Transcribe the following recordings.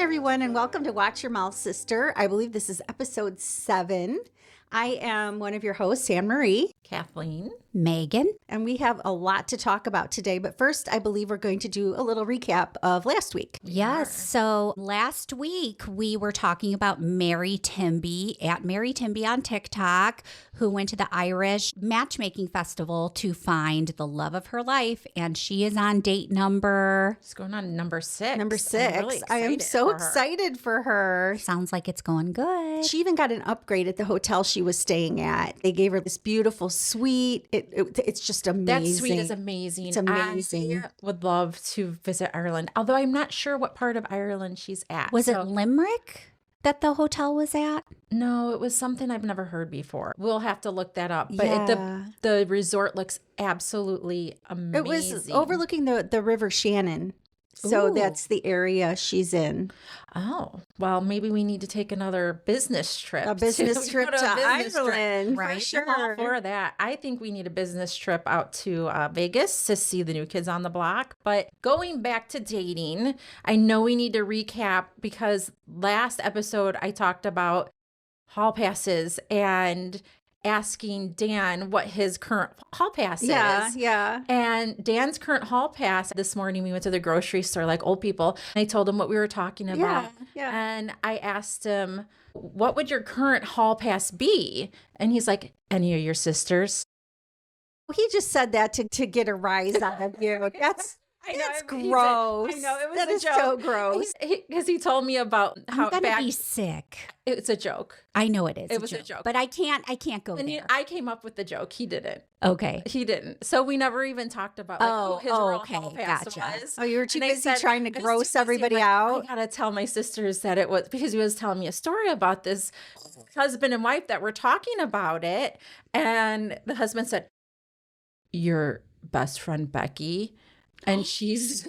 everyone, and welcome to Watch Your Mouth, Sister. I believe this is episode 7. I am one of your hosts, Anne Marie. Kathleen. Megan. And we have a lot to talk about today. But first, I believe we're going to do a little recap of last week. Yes. So last week we were talking about Mary Timby at Mary Timby on TikTok, who went to the Irish matchmaking festival to find the love of her life. And she is on date number... It's going on number 6. Number 6. I am so excited for her. Sounds like it's going good. She even got an upgrade at the hotel she was staying at. They gave her this beautiful suite. It's just amazing. That suite is amazing. It's amazing. I would love to visit Ireland, although I'm not sure what part of Ireland she's at. Was it Limerick that the hotel was at? No, it was something I've never heard before. We'll have to look that up. But Yeah. the resort looks absolutely amazing. It was overlooking the River Shannon. So Ooh. that's the area she's in. Oh, well, maybe we need to take another business trip. A business trip to Ireland, Right. for sure. I'm all for that. I think we need a business trip out to Vegas to see the new kids on the block. But going back to dating, I know we need to recap because last episode I talked about hall passes and asking Dan what his current hall pass is. Yeah. And Dan's current hall pass, this morning we went to the grocery store like old people. And I told him what we were talking about. Yeah. And I asked him, what would your current hall pass be? And he's like, any of your sisters? He just said that to get a rise out of you. That's gross. I know, it was that a is joke. so gross. Because he told me about how I'm gonna back... be sick. It's a joke. I know it is. It was a joke. But I can't go And there. I came up with the joke. He didn't. Okay. He didn't. So we never even talked about like, who his real okay, hall pass gotcha. was. Oh, you were too And I busy said, trying to I was gross too busy. everybody I'm like, out. I gotta tell my sisters that it was because he was telling me a story about this husband and wife that were talking about it. And the husband said, your best friend Becky. And she's...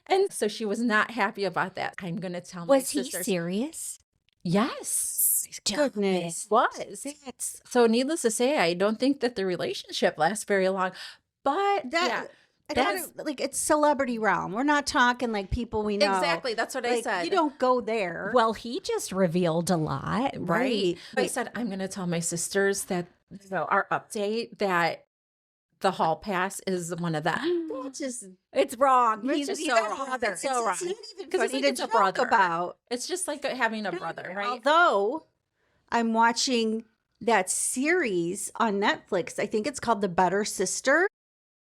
And so she was not happy about that. I'm going to tell my Was he sisters. serious? Yes. Goodness. It was. So needless to say, I don't think that the relationship lasts very long. But It's celebrity realm. We're not talking like people we know. Exactly. That's what I said. You don't go there. Well, he just revealed a lot. Right. I said, I'm going to tell my sisters that our update that the hall pass is one of them. It's wrong. He's so a wrong. brother. It's so wrong. It's not even Because funny it's to like a joke brother. about. It's just like having a brother, right? Although I'm watching that series on Netflix, I think it's called The Better Sister,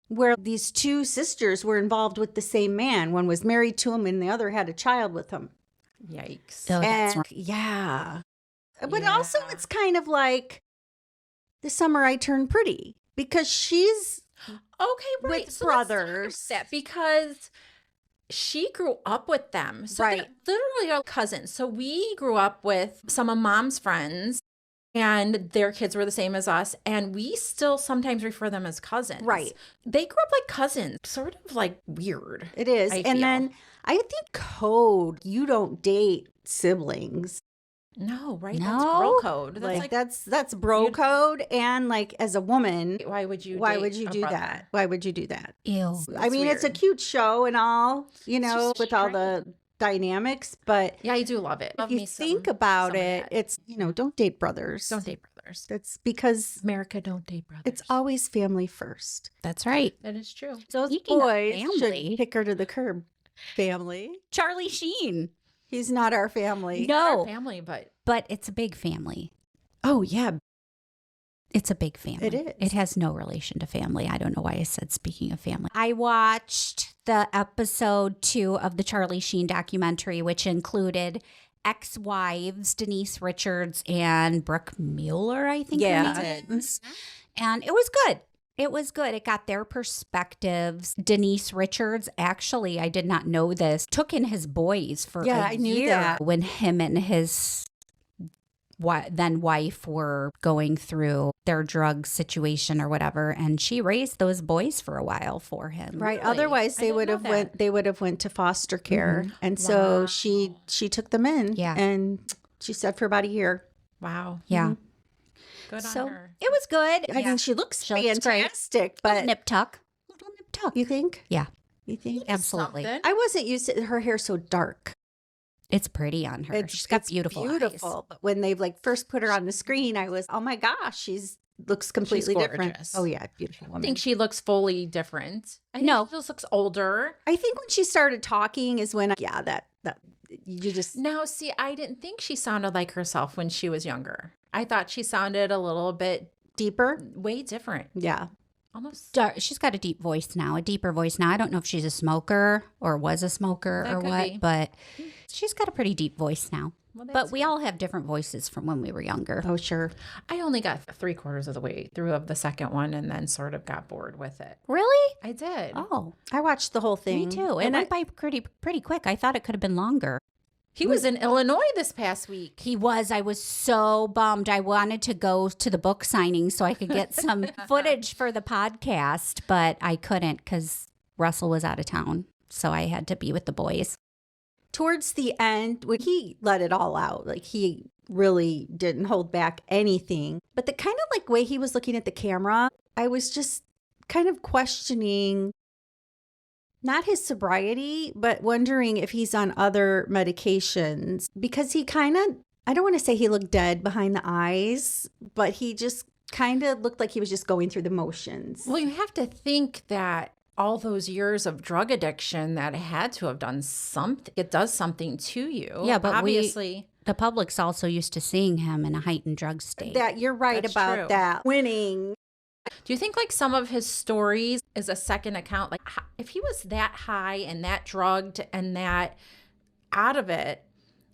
where these two sisters were involved with the same man. One was married to him and the other had a child with him. Yikes. Oh, that's wrong. Yeah. But Yeah. also it's kind of like The Summer I Turned Pretty because she's Okay, right. with So brothers. let's talk about that because she grew up with them. So Right. they're literally our cousins. So we grew up with some of Mom's friends and their kids were the same as us. And we still sometimes refer them as cousins. Right. They grew up like cousins, sort of like weird. It is. I And feel. then I think code, you don't date siblings. No, right? No? That's girl code. That's like, That's bro you'd- code. And like as a woman, why would you why date would you a do brother? that? Why would you do that? Ew. I mean, it's a weird. cute show and all, just with all the dynamics, but Yeah, I do love it. if Love you me some- think about some of it, that. it's, don't date brothers. Don't date brothers. That's because America, don't date brothers. it's always family first. That's right. That is true. Those Speaking of boys family. should kick her to the curb. Family. Charlie Sheen. He's not our family. No. Our family, but But it's a big family. Oh, yeah. It's a big family. It is. It has no relation to family. I don't know why I said speaking of family. I watched the episode 2 of the Charlie Sheen documentary, which included ex-wives Denise Richards and Brooke Mueller, I think. Yeah. her name is. And it was good. It was good. It got their perspectives. Denise Richards, actually, I did not know this, took in his boys for Yeah, a I knew year that. when him and his then wife were going through their drug situation or whatever, and she raised those boys for a while for him. Right. Really? Otherwise, I they didn't would know have that. went to foster care, and so Wow. she took them in. Yeah. And she said for about a year. wow. Yeah. Good So on her. it was good. I mean, she looks She looks great. fantastic, Little but nip tuck. Little nip tuck. you think? Yeah. You think? Absolutely. Something. I wasn't used to her hair so dark. It's pretty on her. She's got beautiful eyes. beautiful. But when they like first put her on the screen, I was, oh my gosh, she's looks completely different. gorgeous. Oh yeah, beautiful I woman. think she looks fully different. I think No. she just looks older. I think when she started talking is when, that you just. Now, see, I didn't think she sounded like herself when she was younger. I thought she sounded a little bit Deeper? way different. Yeah. Almost. She's got a deep voice now, a deeper voice now. I don't know if she's a smoker or was a smoker That or could what, be. but she's got a pretty deep voice now. Well, But that's we all have different voices from when we were younger. Oh, sure. I only got 3/4 of the way through of the second one and then sort of got bored with it. Really? I did. Oh, I watched the whole thing. me too. It And went by pretty quick. I thought it could have been longer. He was in Illinois this past week. He was. I was so bummed. I wanted to go to the book signing so I could get some footage for the podcast, but I couldn't because Russell was out of town. So I had to be with the boys. Towards the end, when he let it all out, like he really didn't hold back anything. But the kind of like way he was looking at the camera, I was just kind of questioning not his sobriety, but wondering if he's on other medications because he kind of, I don't want to say he looked dead behind the eyes, but he just kind of looked like he was just going through the motions. Well, you have to think that all those years of drug addiction that it had to have done something. It does something to you. Yeah, but obviously. The public's also used to seeing him in a heightened drug state. That you're right That's about true. that. Winning. Do you think like some of his stories is a second account? Like if he was that high and that drugged and that out of it,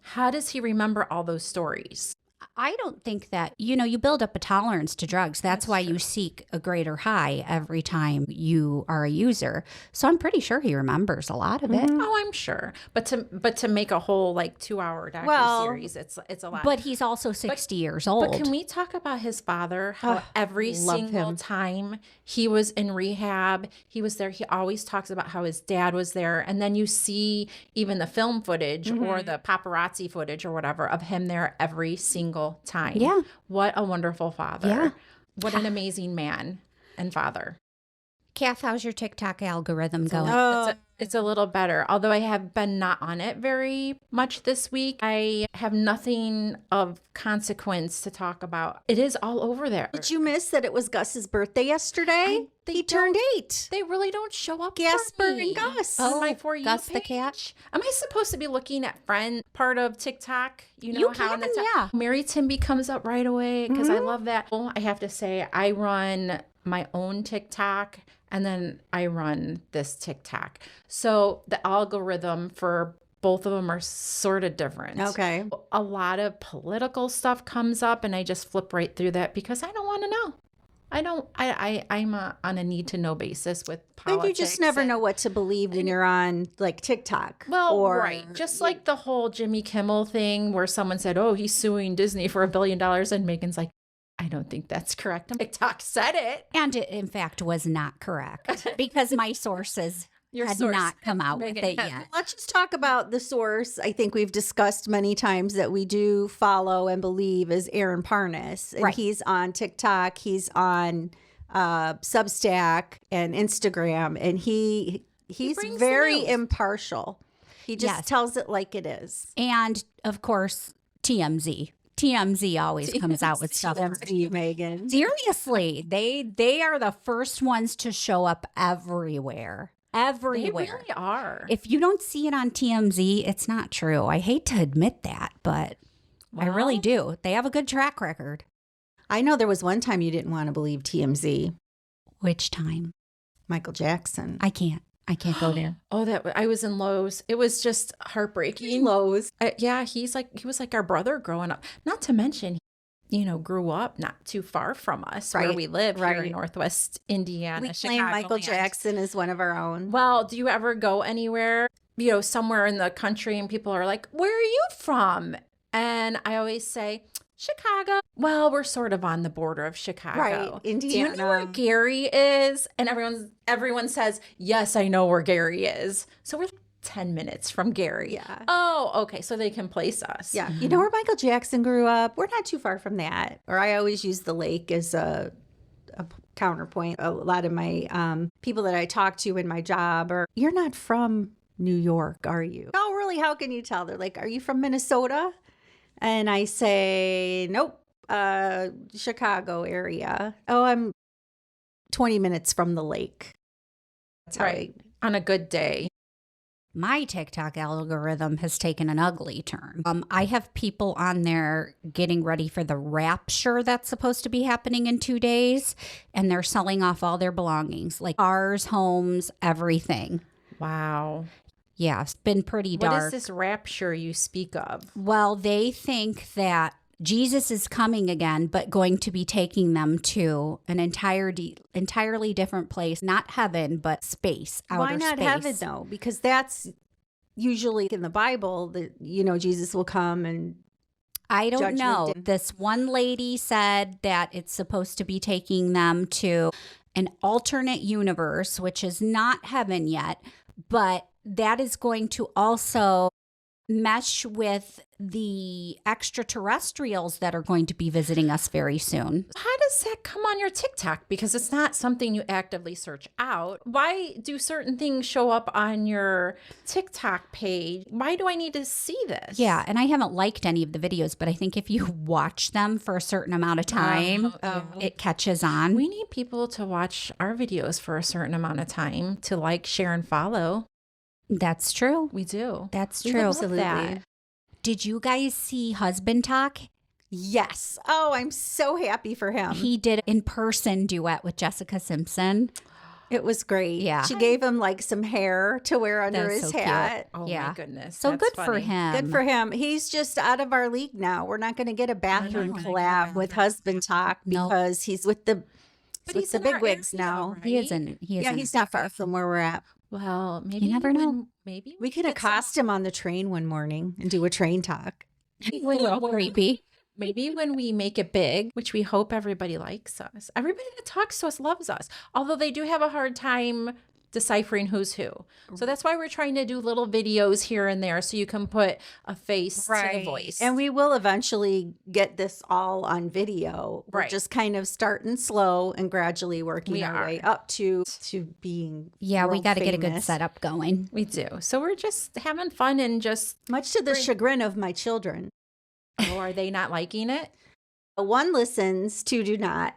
how does he remember all those stories? I don't think that, you build up a tolerance to drugs. That's why you seek a greater high every time you are a user. So I'm pretty sure he remembers a lot of it. Oh, I'm sure. But to make a whole like 2-hour docuseries, it's a lot. But he's also 60 years old. But can we talk about his father? How every love single him. time he was in rehab, he was there. He always talks about how his dad was there. And then you see even the film footage or the paparazzi footage or whatever of him there every single time. Yeah. What a wonderful father. Yeah. What an amazing man and father. Kath, how's your TikTok algorithm going? It's a little better, although I have been not on it very much this week. I have nothing of consequence to talk about. It is all over there. Did you miss that it was Gus's birthday yesterday? He turned 8. They really don't show up Gasper for me and Gus. on my For You Gus the page. cat? Am I supposed to be looking at friend part of TikTok? You know You how can, that's yeah. Mary Timby comes up right away because I love that. Well, I have to say I run my own TikTok and then I run this TikTok. So the algorithm for both of them are sort of different. Okay. A lot of political stuff comes up and I just flip right through that because I don't want to know. I'm on a need to know basis with politics. And you just never and- know what to believe when you're on like TikTok. Well, or, right. Just like the whole Jimmy Kimmel thing where someone said, oh, he's suing Disney for $1 billion. And Megan's like, I don't think that's correct. And TikTok said it. And it, in fact, was not correct because my sources Your had source, not come out with Megan, it yet. Let's just talk about the source. I think we've discussed many times that we do follow and believe is Aaron Parnas. And Right. he's on TikTok. He's on Substack and Instagram. And he's brings the very news. impartial. He just Yes. tells it like it is. And, of course, TMZ. TMZ always comes out with stuff. TMZ, Megan. Seriously, they are the first ones to show up everywhere. They Everywhere. really are. If you don't see it on TMZ, it's not true. I hate to admit that, but I really Well, do. They have a good track record. I know there was one time you didn't want to believe TMZ. Which time? Michael Jackson. I can't go there. Oh, I was in Lowe's. It was just heartbreaking. Lowe's. Yeah, he was like our brother growing up. Not to mention, grew up not too far from us where Right, we live here right. in Northwest Indiana. We claim Michael Chicagoland. Jackson as one of our own. Well, do you ever go anywhere, somewhere in the country and people are like, where are you from? And I always say, Chicago. Well, we're sort of on the border of Chicago. Right, Do you know where Indiana. Gary is? And everyone says, yes, I know where Gary is. So we're 10 minutes from Gary. Yeah. Oh, okay. So they can place us. Yeah. You know where Michael Jackson grew up? We're not too far from that. Or I always use the lake as a counterpoint. A lot of my people that I talk to in my job are, you're not from New York are you? Oh, really? How can you tell? They're like, are you from Minnesota? And I say, nope, Chicago area. Oh, I'm 20 minutes from the lake. That's how Right. On a good day. My TikTok algorithm has taken an ugly turn. I have people on there getting ready for the rapture that's supposed to be happening in 2 days, and they're selling off all their belongings, like cars, homes, everything. Wow. Yeah, it's been pretty What dark. is this rapture you speak of? Well, they think that Jesus is coming again, but going to be taking them to an entirely different place, not heaven, but space, outer Why not space. heaven though? Because that's usually in the Bible that, you know, Jesus will come and I don't Judgment know. Day. This one lady said that it's supposed to be taking them to an alternate universe, which is not heaven yet, but that is going to also mesh with the extraterrestrials that are going to be visiting us very soon. How does that come on your TikTok? Because it's not something you actively search out. Why do certain things show up on your TikTok page? Why do I need to see this? Yeah, and I haven't liked any of the videos, but I think if you watch them for a certain amount of time, it catches on. We need people to watch our videos for a certain amount of time to like, share, and follow. That's true. We do. That's We true. love that. Did you guys see Husband Talk? yes. Oh, I'm so happy for him. He did an in-person duet with Jessica Simpson. It was great. Yeah. She gave him like some hair to wear under That's his so cute. hat. Oh Yeah. my goodness. So That's good for funny. him. Good for him. He's just out of our league now. We're not going to get a bathroom gonna collab with Husband Talk Nope. because he's with the But with he's the in our bigwigs area, now. right? He isn't. Yeah, he's not far from where we're at. Well, maybe never know. Maybe We could get some- accost him on the train one morning and do a train talk. creepy. Maybe when we make it big, which we hope everybody likes us. Everybody that talks to us loves us, although they do have a hard time deciphering who's who. So that's why we're trying to do little videos here and there so you can put a face to the voice. And we will eventually get this all on video. We're Right. just kind of starting slow and gradually working We our are. way up to being Yeah, we world got to get a good famous. setup going. We do. So we're just having fun and just, Much to the chagrin of my children. oh, are they not liking it? One listens, two do not.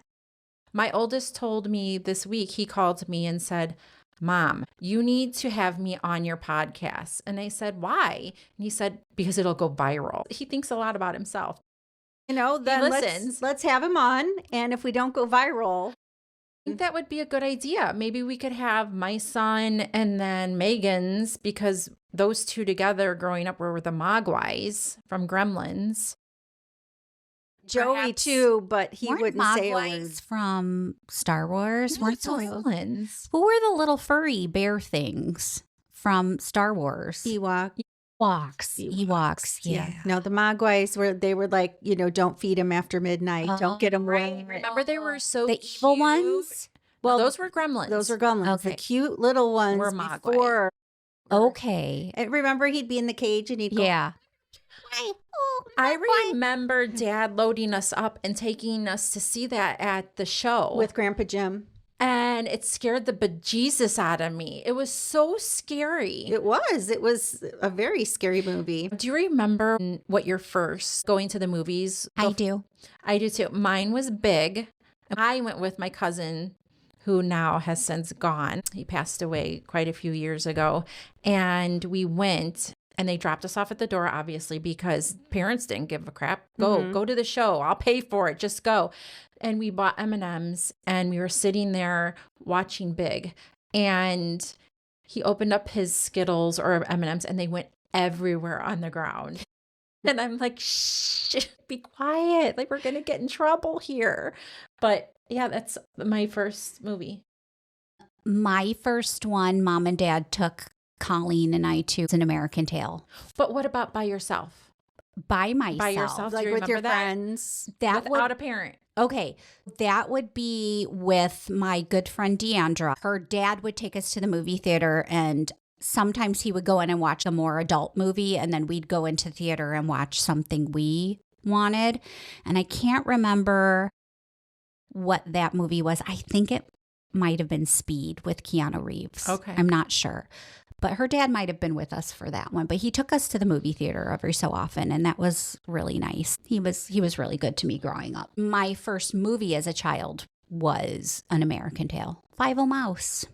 My oldest told me this week, he called me and said, Mom, you need to have me on your podcast. And I said, why? And he said, because it'll go viral. He thinks a lot about himself. You know, then listens. let's have him on. And if we don't go viral, I think that would be a good idea. Maybe we could have my son and then Megan's, because those two together growing up were the Mogwais from Gremlins. Joey Perhaps- too, but he Weren't wouldn't say a word. Mogwais from Star Wars? Weren't Those those? villains. Who were the little furry bear things from Star Wars? Ewok. Ewoks. Yeah. No, the Mogwais they were like, you know, don't feed him after midnight. Don't get him wet. Remember they were so The evil cute? ones? Well, those were Gremlins. Those were gremlins. The Okay. cute little ones Were Mogwai. before. Okay. And remember, he'd be in the cage and he'd go, Yeah. I remember Dad loading us up and taking us to see that at the show. with Grandpa Jim. And it scared the bejesus out of me. It was so scary. It was a very scary movie. Do you remember what your first going to the movies? I do. I do too. Mine was big. I went with my cousin, who now has since gone. He passed away quite a few years ago. And we went, and they dropped us off at the door, obviously, because parents didn't give a crap. Go to the show. I'll pay for it. Just go. And we bought M&Ms, and we were sitting there watching Big. And he opened up his Skittles or M&Ms, and they went everywhere on the ground. And I'm like, shh, be quiet. Like, we're going to get in trouble here. But yeah, that's my first movie. My first one, Mom and Dad took Colleen and I to An American Tale But what about by yourself? by myself. By yourself? Do Like you with your remember that? friends. That Without would a parent. Okay, that would be with my good friend Deandra. Her dad would take us to the movie theater, and sometimes he would go in and watch a more adult movie, and then we'd go into theater and watch something we wanted. And I can't remember what that movie was. I think it might have been Speed with Keanu Reeves. Okay. I'm not sure. But her dad might have been with us for that one. But he took us to the movie theater every so often, and that was really nice. He was really good to me growing up. My first movie as a child was An American Tail. Five-O Mouse.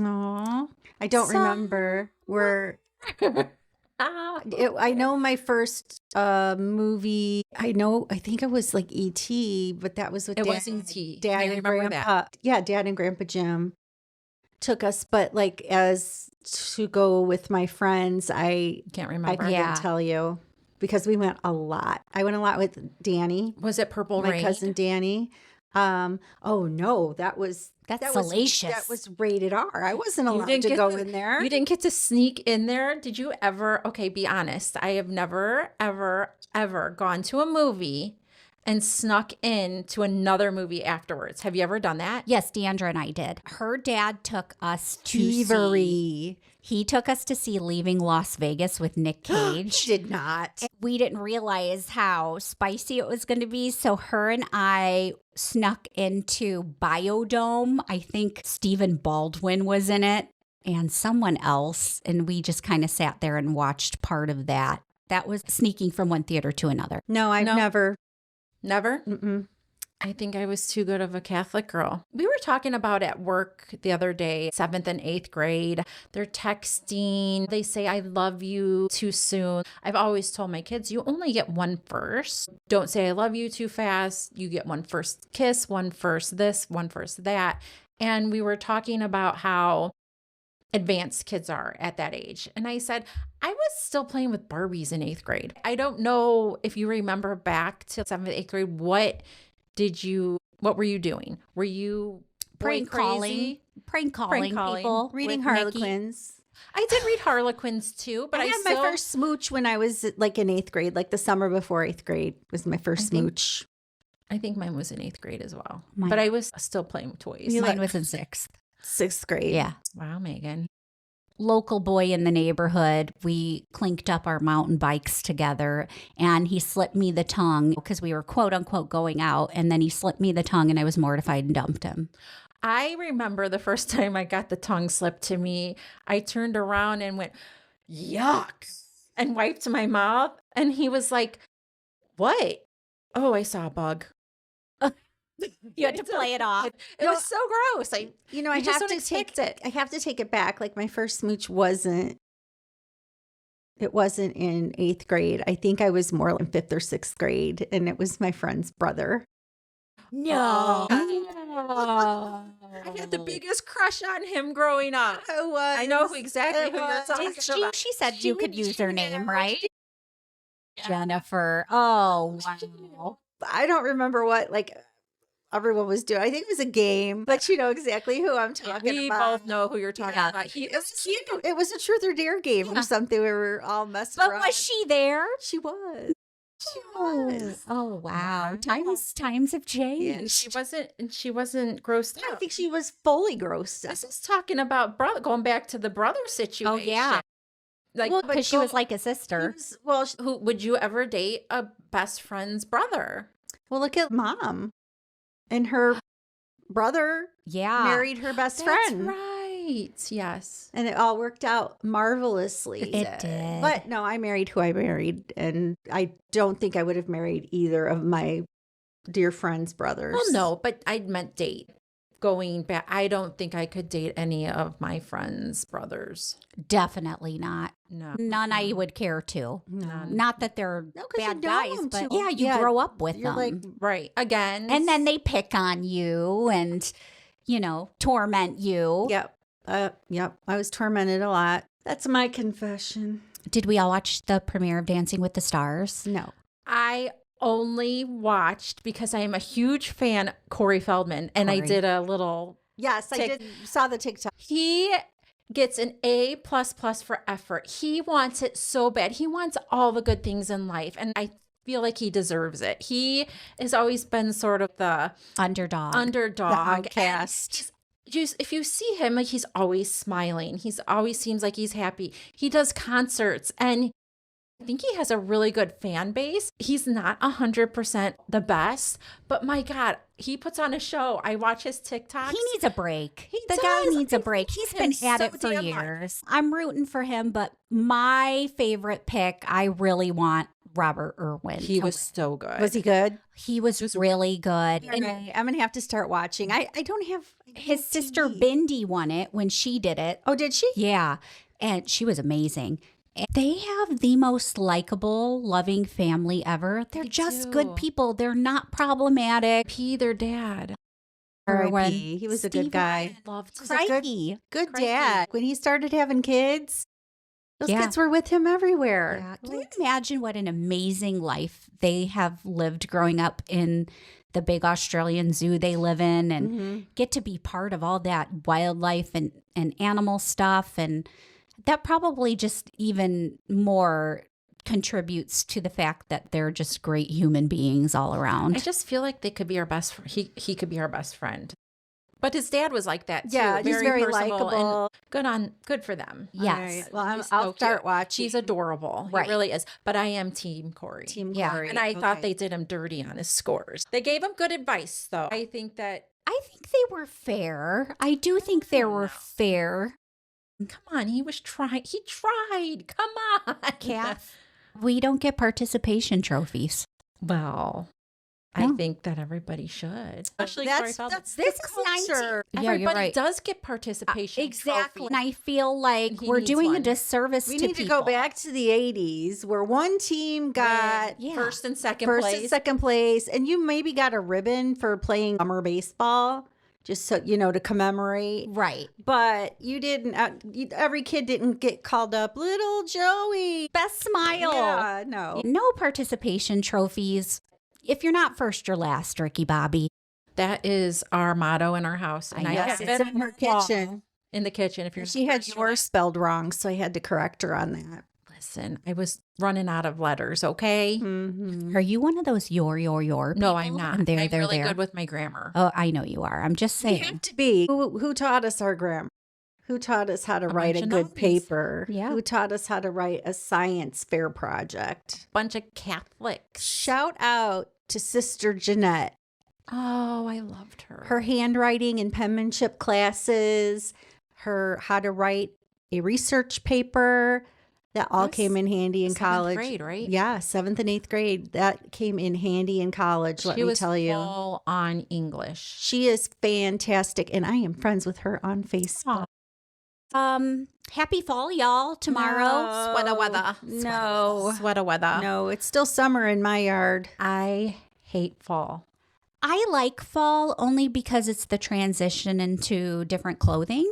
Aw. I don't remember where. I know my first movie. I think it was like E.T., but that was with It Dad. was E.T. Dad I and remember Grandpa. that. Yeah, Dad and Grandpa Jim took us, but like as to go with my friends, I Can't I remember. couldn't tell you because we went a lot. I went a lot with Danny, Was it Purple my Rain? cousin Danny. Oh no, That's that salacious. that was rated R. I wasn't You allowed didn't to get go to- in there. You didn't get to sneak in there? Did you ever? Okay, be honest. I have never, ever, ever gone to a movie and snuck in to another movie afterwards. Have you ever done that? Yes, Deandra and I did. Her dad took us to Thievery. see. He took us to see Leaving Las Vegas with Nick Cage. Did not. We didn't realize how spicy it was going to be. So her and I snuck into Biodome. I think Stephen Baldwin was in it and someone else. And we just kind of sat there and watched part of that. That was sneaking from one theater to another. No, I've No. never. Never? Mm-mm. I think I was too good of a Catholic girl. We were talking about at work the other day, 7th and 8th grade. They're texting. They say, I love you too soon. I've always told my kids, you only get one first. Don't say I love you too fast. You get one first kiss, one first this, one first that. And we were talking about how advanced kids are at that age. And I said, I was still playing with Barbies in 8th grade. I don't know if you remember back to 7th, 8th grade, what were you doing? Were you Prank calling people. Reading with Nikki. Harlequins. I did read Harlequins too, but I I had still, my first smooch when I was like in 8th grade, like the summer before 8th grade was my first smooch. I think mine was in 8th grade as well. Mine- But I was still playing with toys. Mine was in 6th. 6th grade. Yeah. Wow, Megan. Local boy in the neighborhood, we clinked up our mountain bikes together and he slipped me the tongue because we were quote unquote going out. And then he slipped me the tongue and I was mortified and dumped him. I remember the first time I got the tongue slipped to me, I turned around and went, yuck, and wiped my mouth. And he was like, what? Oh, I saw a bug. You had to play it off. It was so gross. I I just have don't to expect take it. I have to take it back. Like my first smooch wasn't in 8th grade. I think I was more in 5th or 6th grade, and it was my friend's brother. No. I had the biggest crush on him growing up. I know exactly who you're talking about. She said you could use her name, right? Jennifer. Oh, wow. I don't remember what like everyone was doing. I think it was a game, but you know exactly who I'm talking We about. both know who you're talking about. It was a truth or dare game or something. We were all messing But around. was she there? She was. She was. Oh, wow. Times have changed. She wasn't grossed I out. think she was fully grossed out. This is talking about brother, going back to the brother situation. Oh, yeah. Like, Well, Because she was like a sister. Well, who would you ever date a best friend's brother? look at Mom and her brother Yeah. married her best That's friend. right. Yes. And it all worked out marvelously. It did. But no, I married who I married. And I don't think I would have married either of my dear friend's brothers. Well, no, but I meant date. Going back, I don't think I could date any of my friends' brothers. Definitely not. No. None I would care to. None. Not that they're No, 'cause you bad know guys, them but too. yeah, you Yeah, grow up with You're them. like, Right. Again. And then they pick on you and, torment you. yep. Yep. I was tormented a lot. That's my confession. Did we all watch the premiere of Dancing with the Stars? No. I only watched because I am a huge fan of Corey Feldman, and I Corey. did a little. Yes, I did. Saw the TikTok. He gets an A++ for effort. He wants it so bad. He wants all the good things in life, and I feel like he deserves it. He has always been sort of the Underdog. underdog. The outcast. And just if you see him, like he's always smiling. He's always seems like he's happy. He does concerts and I think he has a really good fan base. He's not 100% the best, but my God, he puts on a show. I watch his TikToks. He needs a break. The does. guy needs I a break. He's love been him at so it for damn much. years. I'm rooting for him, but my favorite pick, I really want Robert Irwin. He to was win. Oh, so good. Was he good? He was really good. All And right, I'm going to have to start watching. I don't have his sister TV. Bindi won it when she did it. Oh, did she? Yeah, and she was amazing. And they have the most likable, loving family ever. They're just do. good people. They're not problematic. Their dad. R.I.P. He was a good guy. Loved He's a good, Crikey. good Crikey. dad. When he started having kids, those Yeah. kids were with him everywhere. Yeah. Can you imagine what an amazing life they have lived growing up in the big Australian zoo they live in and Mhm. get to be part of all that wildlife and animal stuff? And that probably just even more contributes to the fact that they're just great human beings all I around. just feel like they could be our best. He could be our best friend. But his dad was like that too. Yeah, he's very personable likable. and good for them. Yes. All right. Well, He's I'll so start cute. watching. He's adorable. Right. He really is. But I am Team Corey. Team Yeah. Corey. And I thought Okay. they did him dirty on his scores. They gave him good advice, though. I think that, I think they were fair. I do think they were fair. come on, he was trying. He tried. Come on. Kath, we don't get participation trophies. Well, No. I think that everybody should. Especially Corey Feldman. That's This the is culture. Yeah, you're Everybody right. does get participation. Exactly. And trophies. I feel like He we're needs doing a one. disservice We to need to people. go back to the 80s where one team got Yeah. First and second first place. and second place, and you maybe got a ribbon for playing summer baseball, just so you know, to commemorate. Right. But you didn't. Every kid didn't get called up, little Joey. Best smile. Yeah, no. No participation trophies. If you're not first, you're last, Ricky Bobby. That is our motto in our house. And I Yes, have it's it in her on the wall. kitchen. In the kitchen. If you're She had yours spelled wrong, so I had to correct her on that. Listen, I was running out of letters, okay? Mm-hmm. Are you one of those your No, I'm people? not. And I'm really there. good with my grammar. Oh, I know you are. I'm just You saying. have to be. Who taught us our grammar? Who taught us how to A write bunch a of good nobbies. paper? Yeah. Who taught us how to write a science fair project? Bunch of Catholics. Shout out to Sister Jeanette. Oh, I loved her. Her handwriting and penmanship classes, her how to write a research paper, that all That's came in handy in 7th college. grade, right? Yeah, 7th and 8th grade. That came in handy in college, let she me was tell you. full on English. She is fantastic, and I am friends with her on Facebook. Happy fall, y'all. Tomorrow. Sweater weather. No. Sweater weather. No, it's still summer in my yard. I hate fall. I like fall only because it's the transition into different clothing.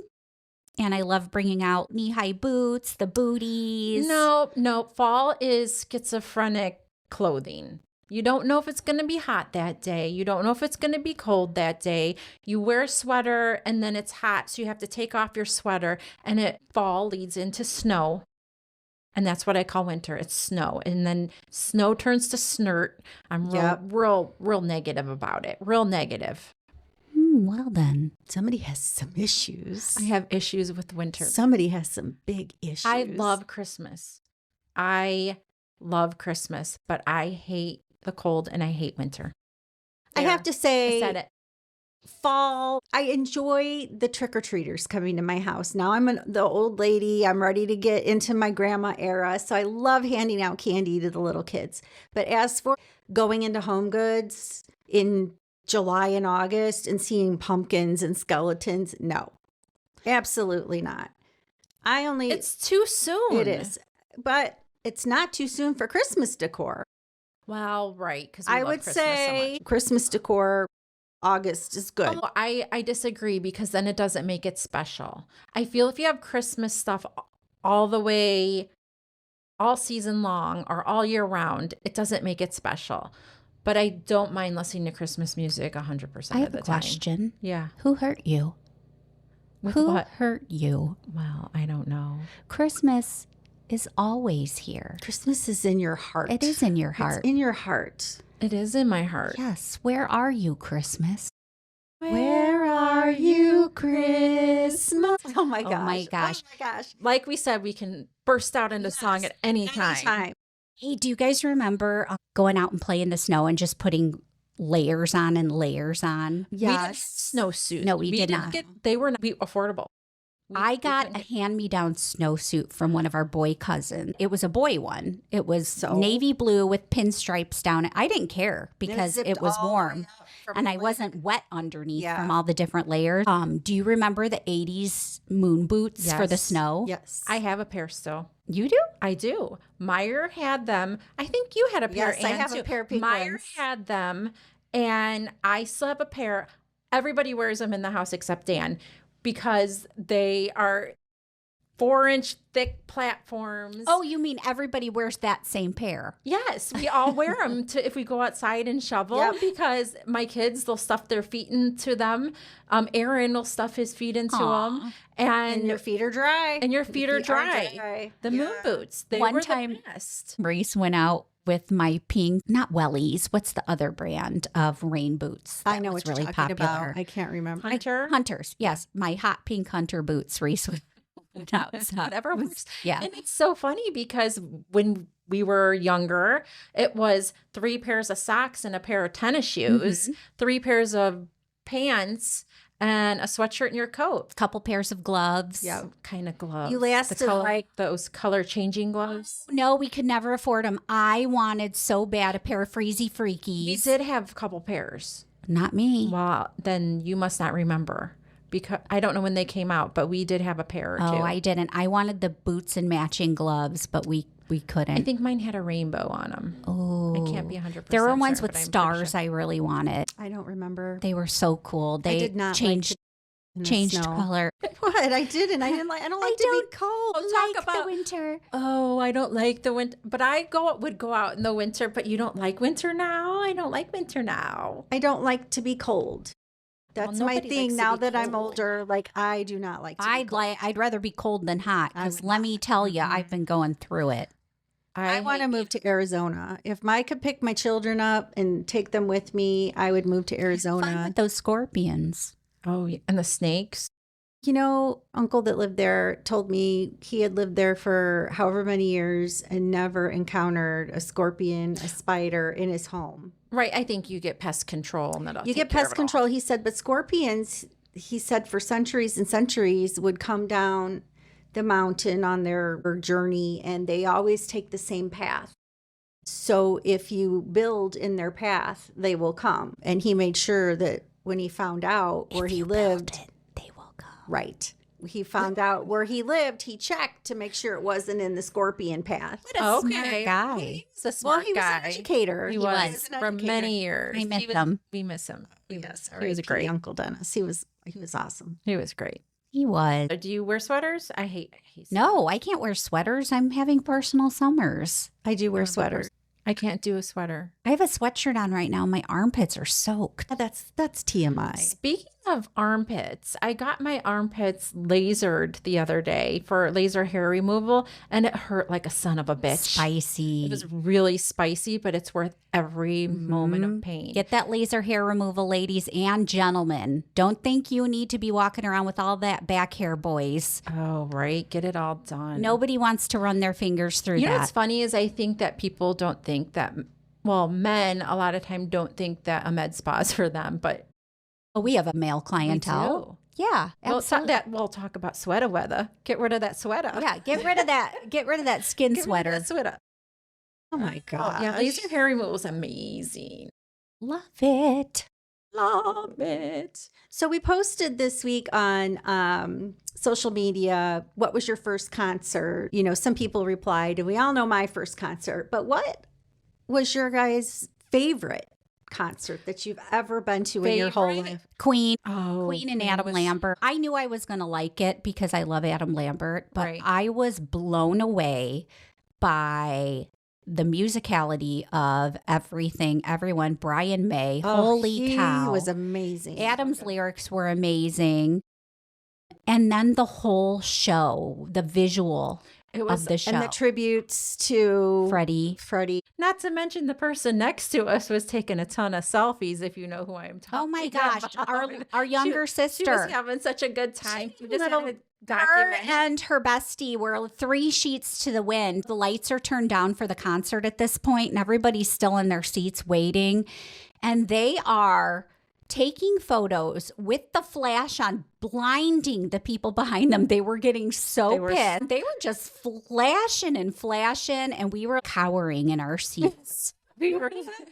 And I love bringing out knee-high boots, the booties. No. Fall is schizophrenic clothing. You don't know if it's going to be hot that day. You don't know if it's going to be cold that day. You wear a sweater and then it's hot, so you have to take off your sweater. And fall leads into snow. And that's what I call winter. It's snow. And then snow turns to snert. I'm real negative about it. Real negative. Well then. Somebody has some issues. I have issues with winter. Somebody has some big issues. I love Christmas. I love Christmas, but I hate the cold and I hate winter. I have to say, I said it. fall, I enjoy the trick-or-treaters coming to my house. Now the old lady. I'm ready to get into my grandma era. So I love handing out candy to the little kids. But as for going into Home Goods in July and August and seeing pumpkins and skeletons, no, absolutely not. It's too soon. It is. But it's not too soon for Christmas decor. Well, right. Because I would say Christmas decor, August is good. Oh, I disagree because then it doesn't make it special. I feel if you have Christmas stuff all the way, all season long or all year round, it doesn't make it special. But I don't mind listening to Christmas music 100% I of have the a time. question. Yeah. Who hurt you? With Who what? hurt you? Well, I don't know. Christmas is always here. Christmas is in your heart. It is in your heart. It's in your heart. It is in my heart. Yes. Where are you, Christmas? Where are you, Christmas? Oh my gosh. my gosh. Oh my gosh. Like we said, we can burst out into song at any time. Anytime. Hey, do you guys remember going out and playing in the snow and just putting layers on and layers on? We didn't have Yes. snowsuits. No, we did didn't not. They were not affordable. I We got couldn't a hand-me-down snowsuit from one of our boy cousins. It was a boy one. It was navy blue with pinstripes down it. I didn't care because it was warm and I wasn't wet underneath from all the different layers. Do you remember the 80s moon boots for the Yes. snow? Yes. I have a pair still. You do? I do. Meyer had them. I think you had a pair. Yes, I Ann, have a too. pair of pink Meyer ones. had them, and I still have a pair. Everybody wears them in the house except Dan because they are 4-inch thick platforms. Oh, you mean everybody wears that same pair? Yes, we all wear them to if we go outside and shovel because my kids, they'll stuff their feet into them. Aaron will stuff his feet into them, And your feet are dry. and your feet are dry. The moon boots, they One were time- the best. Reese went out with my pink, not wellies. What's the other brand of rain boots? I that know was what you're really talking popular. about. I can't remember. Hunters, yes, my hot pink hunter boots. Reese went outside. Whatever works. Yeah, And it's so funny because when we were younger, it was 3 pairs of socks and a pair of tennis shoes, 3 pairs of pants, and a sweatshirt and your coat. couple pairs of gloves. Yeah. What kind of gloves? You lasted like those color changing gloves. No, we could never afford them. I wanted so bad a pair of Freezy We Freakies. did have a couple pairs. Not me. Well, then you must not remember because I don't know when they came out, but we did have a pair or two. Oh, I didn't. I wanted the boots and matching gloves, but we couldn't. I think mine had a rainbow on them. Oh, I can't be 100%. there were ones sure, with but I'm pretty stars sure. I really wanted. I don't remember. They were so cool. They did not like changed in the changed snow. color. What? I didn't. I don't like to be cold. Talk about the winter. Oh, I don't like the winter, but I would go out in the winter. But you don't like winter now. I don't like winter now. I don't like to be cold. That's my nobody likes thing to now be that I'm cold. older. Like I do not like to be cold. I'd rather be cold than hot. I Because would let me tell you, I've been going through it. I want to move to Arizona. If I could pick my children up and take them with me, I would move to Fun Arizona. with those scorpions. Oh, yeah. And the snakes. You know, uncle that lived there told me he had lived there for however many years and never encountered a scorpion, a spider in his home. Right. I think you get pest control, and that'll You take get care pest of it all. control, he said, but scorpions, he said, for centuries and centuries would come down the mountain on their journey and they always take the same path. So if you build in their path, they will come. And he made sure that when he found out where he lived, They will come. right. He found out where he lived, he checked to make sure it wasn't in the scorpion path. What a smart guy. He's a smart Well, he was guy. an educator. He was was an for educator. many years. I miss He was- him. We miss him. He was R.I.P. great. Uncle Dennis. He was awesome. He was great. He was. Do you wear sweaters? I hate No, I can't wear sweaters. I'm having personal summers. I do wear sweaters. I can't do a sweater. I have a sweatshirt on right now. My armpits are soaked. That's TMI. Speaking of armpits, I got my armpits lasered the other day for laser hair removal, and it hurt like a son of a bitch. Spicy. It was really spicy, but it's worth every moment of pain. Get that laser hair removal, ladies and gentlemen. Don't think you need to be walking around with all that back hair, boys. Oh, right. Get it all done. Nobody wants to run their fingers through You know that. what's funny is I think that people don't think that, well, men a lot of time don't think that a med spa is for them, but Oh, we have a male we clientele. do. Yeah, absolutely. We'll talk about sweater weather. Get rid of that sweater. Yeah, get rid of that. Get rid of that skin Get rid of sweater. that sweater. Oh my God. Yeah, laser hair removal is amazing. Love it. Love it. So we posted this week on social media, what was your first concert? You know, some people replied, and we all know my first concert, but what was your guys' favorite concert that you've ever been to in your whole Favorite? life? Queen. Oh, Queen and Adam Lambert. I knew I was going to like it because I love Adam Lambert, but Right. I was blown away by the musicality of everything, everyone. Brian May. Holy he cow. was amazing. Adam's lyrics were amazing. And then the whole show, the visual. of the show. And the tributes to Freddie. Not to mention the person next to us was taking a ton of selfies, if you know who I am talking Oh my gosh, about. our younger sister. She was having such a good time. We just had a Her document. and her bestie were 3 sheets to the wind. The lights are turned down for the concert at this point, and everybody's still in their seats waiting. And they are taking photos with the flash on, blinding the people behind them. They were getting so pissed. They were just flashing, and we were cowering in our seats. We were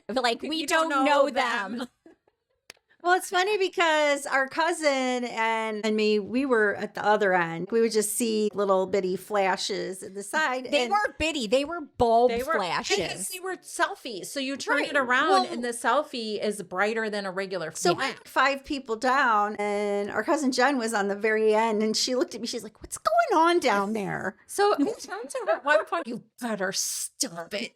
Like, we don't know them. Well, it's funny because our cousin and me, we were at the other end. We would just see little bitty flashes at the side. They weren't bitty. They were bulb flashes. Because they were selfies. So you turn it around and the selfie is brighter than a regular So flash. we were 5 people down, and our cousin Jen was on the very end, and she looked at me. She's like, "What's going on down there?" So it turns out at one point, you better stop it.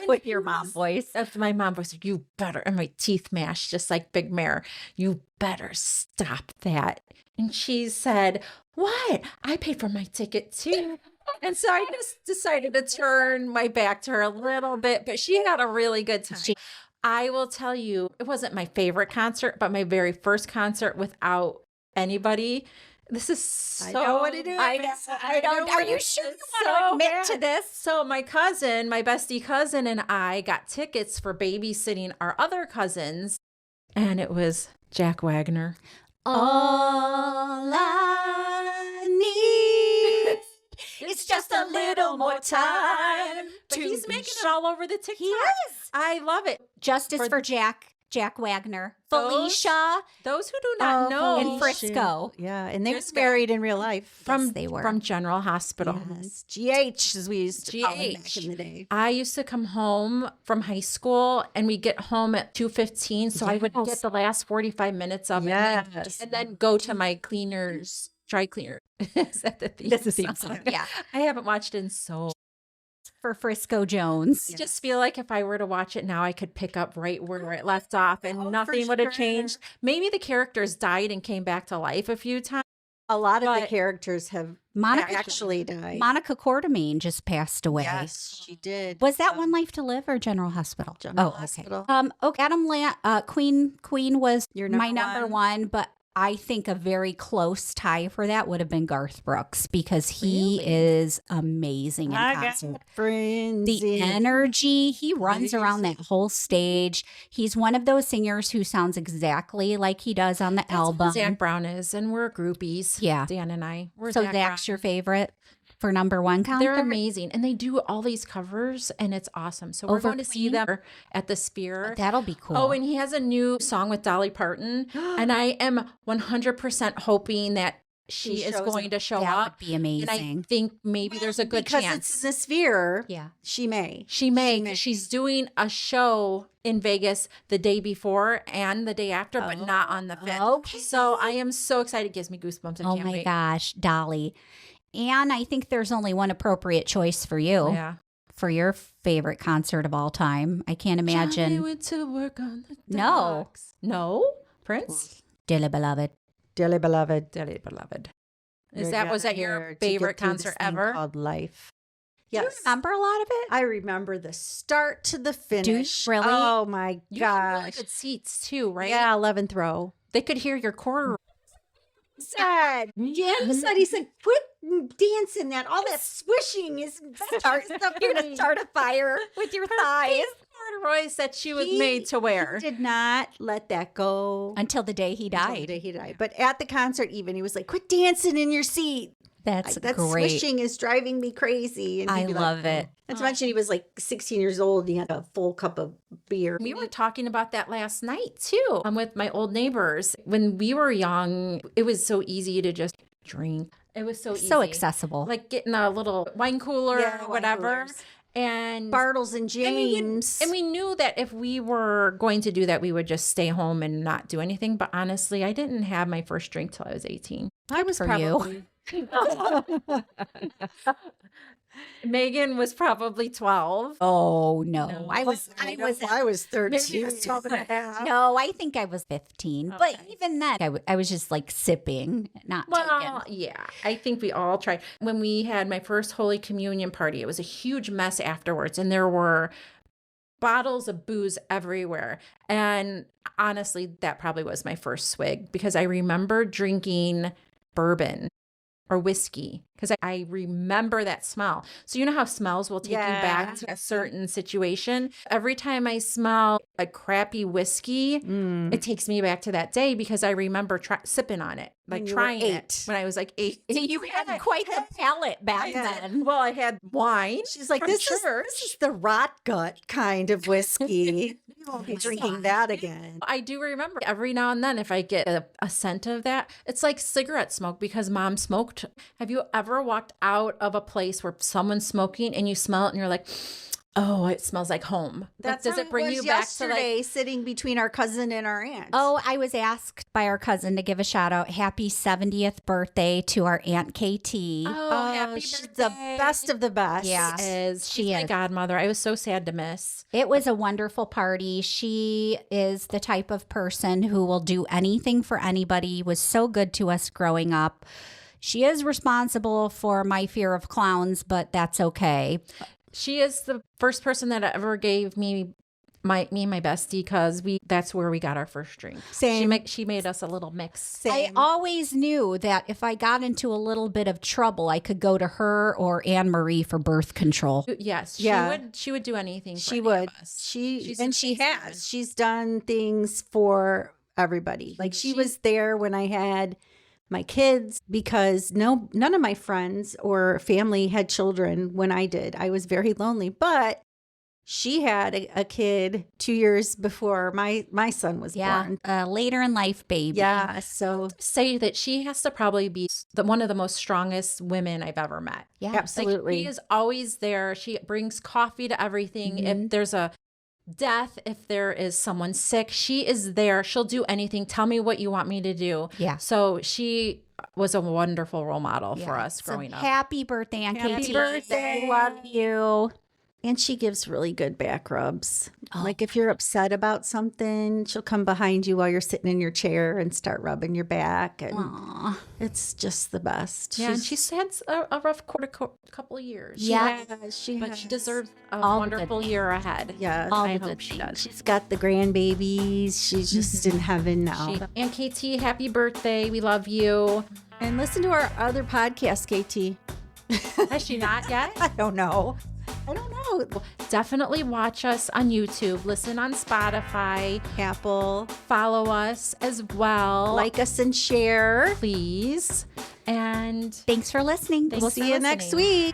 With your mom voice. That's my mom voice. You better, and my teeth mashed just like Big Mare. You better stop that. And she said, "What? I paid for my ticket too." And so I just decided to turn my back to her a little bit, but she had a really good time. I will tell you, it wasn't my favorite concert, but my very first concert without anybody. This is so. I know what it is. I don't. Are you sure you want to admit to this? So my cousin, my bestie cousin, and I got tickets for babysitting our other cousins, and it was Jack Wagner. All I need is just a little more time. But he's making it all over the TikTok. He is. I love it. Justice for Jack Wagner, Felicia, Those who do not know, in Frisco. Yeah, and they were married in real life. They were. from General Hospital. Yes. GH, as we used to call them back in the day. I used to come home from high school and we get home at 2:15. So I would get the last 45 minutes of it and then go to my dry cleaner. Is that the theme? That's the theme song. Yeah. I haven't watched it in so For Frisco Jones. I just feel like if I were to watch it now, I could pick up right where it left off and nothing would have changed. Maybe the characters died and came back to life a few times. A lot of the characters have actually died. Monica Quartermain just passed away. Yes, she did. Was that One Life to Live or General Hospital? General Hospital. Okay. Queen was Your my number number one, but I think a very close tie for that would have been Garth Brooks because he is amazing in concert. The energy, he runs around that whole stage. He's one of those singers who sounds exactly like he does on the album. Zach Brown is, and we're groupies. Yeah. Dan and I. So Zach's your favorite for number one concert? They're amazing. And they do all these covers, and it's awesome. So we're going to see them at the Sphere. That'll be cool. Oh, and he has a new song with Dolly Parton. And I am 100% hoping that she is going to show that up. Would be amazing. And I think maybe there's a good because chance. it's in the Sphere. Yeah. She may. She's doing a show in Vegas the day before and the day after, but not on the 5th. Okay. So I am so excited. It gives me goosebumps. I Oh can't my wait. gosh, Dolly. And I think there's only one appropriate choice for you. Yeah. For your favorite concert of all time. I can't imagine. Johnny went to work on the No. docks. No? Prince? Dearly beloved. Dearly beloved. Dearly beloved. Was that your favorite concert ever? Called Life. Do you Yes. remember a lot of it? I remember the start to the finish. really? Oh my You had really gosh. good seats too, right? Yeah, 11th row. They could hear your quarter. Said Jim said quit dancing that all that swishing is You're going to start a fire with your thighs. Corduroys that she was made to wear. He did not let that go Until the day he until the died. day he died. But at the concert, even he was like, "Quit dancing in your seat. That's That great. swishing is driving me crazy." And he'd I be like, love it. Not to mention, he was like 16 years old. And he had a full cup of beer. We were talking about that last night too. I'm with my old neighbors. When we were young, it was so easy to just drink. It was so easy. So accessible. Like getting a little wine cooler or whatever. And Bartles and James. And we knew that if we were going to do that, we would just stay home and not do anything. But honestly, I didn't have my first drink till I was 18. I was For probably. Megan was probably 12. Oh no, No. I was 13. Maybe 12 and a half. No, I think I was 15. But Okay. even then, I was just like sipping, not Well, taking. yeah, I think we all tried. When we had my first Holy Communion party, it was a huge mess afterwards, and there were bottles of booze everywhere. And honestly, that probably was my first swig because I remember drinking bourbon or whiskey because I remember that smell. So you know how smells will take you back to a certain situation? Every time I smell a crappy whiskey, it takes me back to that day because I remember sipping on it, like When you were trying 8. it when I was like 8. You had quite the palate back then. Well, I had wine. She's like, from this church. is the rot gut kind of whiskey. You won't be drinking that again. I do remember every now and then if I get a scent of that, it's like cigarette smoke because mom smoked. Have you ever walked out of a place where someone's smoking and you smell it and you're like, oh, it smells like home? That's does how it bring was you back to yesterday, sitting between our cousin and our aunt. Oh, I was asked by our cousin to give a shout out. Happy 70th birthday to our Aunt KT. Oh, happy she's birthday. the best of the best. Yeah. She's my is. godmother. I was so sad to miss. It was a wonderful party. She is the type of person who will do anything for anybody, was so good to us growing up. She is responsible for my fear of clowns, but that's okay. She is the first person that ever gave me my bestie because that's where we got our first drink. Same. She made us a little mix. I Same. always knew that if I got into a little bit of trouble, I could go to her or Anne Marie for birth control. Yes, Yeah. she would do anything. For She any would. of us. She amazing. has. She's done things for everybody. Like she was there when I had my kids because none of my friends or family had children when I did. I was very lonely, but she had a kid 2 years before my son was born. Later in life, baby. Yeah, so Say that she has to probably be one of the most strongest women I've ever met. Yeah. absolutely. Like, she is always there. She brings coffee to everything. Mm-hmm. If there's a death, if there is someone sick, she is there. She'll do anything. Tell me what you want me to do. Yeah. So she was a wonderful role model for us So growing up. happy birthday, Aunt Happy KT. birthday. Love you. And she gives really good back rubs. Like if you're upset about something, she'll come behind you while you're sitting in your chair and start rubbing your back. And Aw. It's just the best. Yeah, and she's had a rough couple of years. Yeah. But she deserves a All the good wonderful year ahead. Yeah, All I the hope good she things. does. she's got the grandbabies. She's just in heaven now. And KT, happy birthday. We love you. And listen to our other podcast, KT. Has she not yet? I don't know. Definitely watch us on YouTube. Listen on Spotify. Apple, Follow us as well. like us and share. please. And Thanks for listening. Thanks We'll for see you next listening. week.